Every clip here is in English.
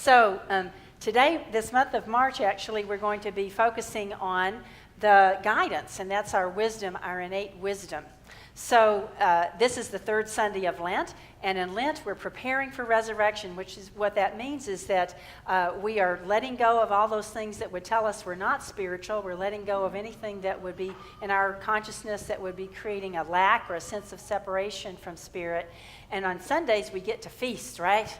Today, this month of March, actually, we're going to be focusing on the guidance, and that's our wisdom, our innate wisdom. This is the third Sunday of Lent, and in Lent, we're preparing for resurrection, which is what that means is that we are letting go of all those things that would tell us we're not spiritual. We're letting go of anything that would be in our consciousness that would be creating a lack or a sense of separation from spirit. And on Sundays, we get to feast, right?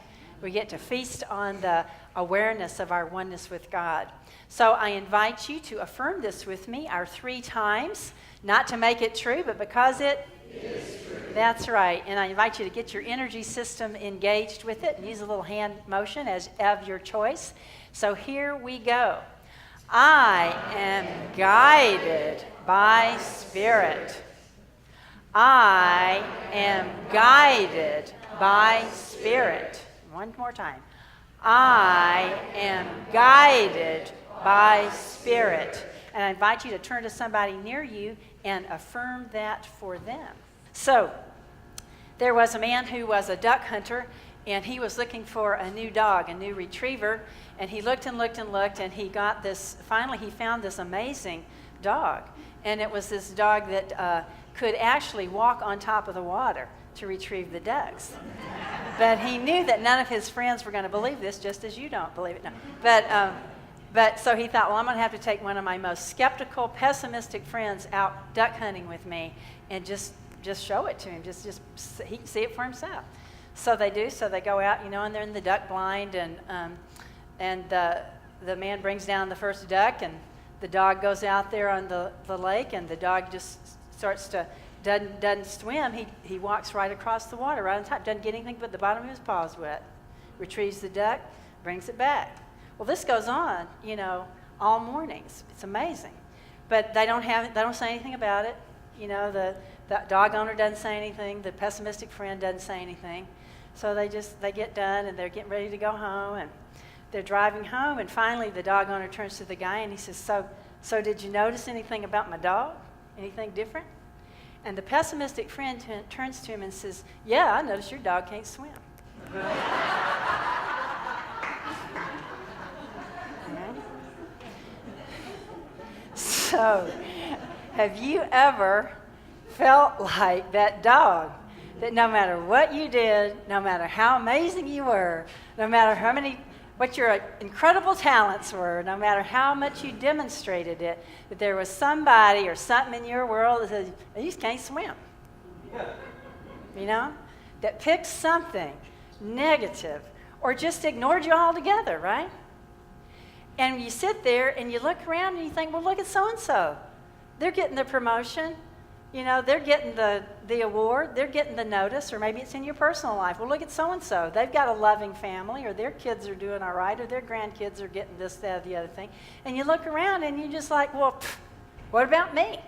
We get to feast on the awareness of our oneness with God. So I invite you to affirm this with me, our 3 times, not to make it true, but because it is true. That's right. And I invite you to get your energy system engaged with it and use a little hand motion as of your choice. So here we go. I am guided by Spirit. I am guided by Spirit. One more time. I am guided by Spirit. And I invite you to turn to somebody near you and affirm that for them. So, there was a man who was a duck hunter, and he was looking for a new dog, a new retriever, and he looked and looked and looked, and finally he found this amazing dog. And it was this dog that could actually walk on top of the water to retrieve the ducks. But he knew that none of his friends were going to believe this, just as you don't believe it. No. But so he thought, well, I'm going to have to take one of my most skeptical, pessimistic friends out duck hunting with me and just show it to him, just he can see it for himself. So they do. So they go out, and they're in the duck blind, and the man brings down the first duck, and the dog goes out there on the lake, and the dog just starts to doesn't swim. He walks right across the water, right on top. Doesn't get anything but the bottom of his paws wet. Retrieves the duck, brings it back. Well, this goes on, all mornings. It's amazing, but they don't say anything about it. The dog owner doesn't say anything. The pessimistic friend doesn't say anything. So they get done, and they're getting ready to go home, and they're driving home, and finally the dog owner turns to the guy and he says, "So did you notice anything about my dog? Anything different?" And the pessimistic friend turns to him and says, "Yeah, I noticed your dog can't swim." So, have you ever felt like that dog, that no matter what you did, no matter how amazing you were, no matter what your incredible talents were, no matter how much you demonstrated it, that there was somebody or something in your world that says, "You just can't swim." That picked something negative or just ignored you altogether, right? And you sit there and you look around and you think, well, look at so-and-so. They're getting the promotion. They're getting the award. They're getting the notice, or maybe it's in your personal life. Well, look at so-and-so. They've got a loving family, or their kids are doing all right, or their grandkids are getting this, that, or the other thing. And you look around and you're just like, well, what about me?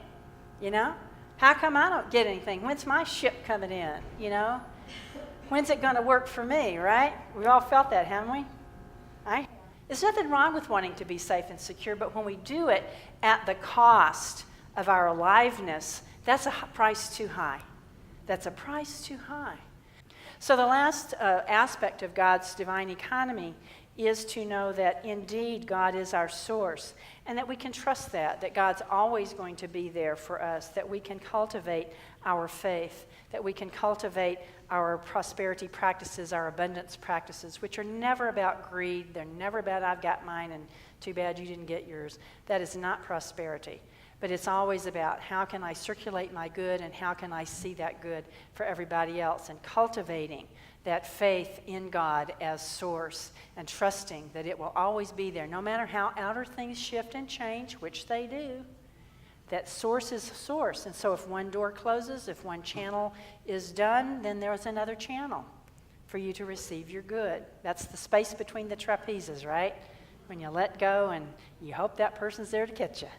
How come I don't get anything? When's my ship coming in? When's it going to work for me, right? We've all felt that, haven't we? Right? There's nothing wrong with wanting to be safe and secure, but when we do it at the cost of our aliveness, that's a price too high. That's a price too high. So the last aspect of God's divine economy is to know that indeed God is our source, and that we can trust that God's always going to be there for us, that we can cultivate our faith, that we can cultivate our prosperity practices, our abundance practices, which are never about greed. They're never about I've got mine and too bad you didn't get yours. That is not prosperity. But it's always about how can I circulate my good and how can I see that good for everybody else, and cultivating that faith in God as source and trusting that it will always be there no matter how outer things shift and change, which they do. That source is source. And so if one door closes, if one channel is done, then there's another channel for you to receive your good. That's the space between the trapezes, right? When you let go and you hope that person's there to catch you.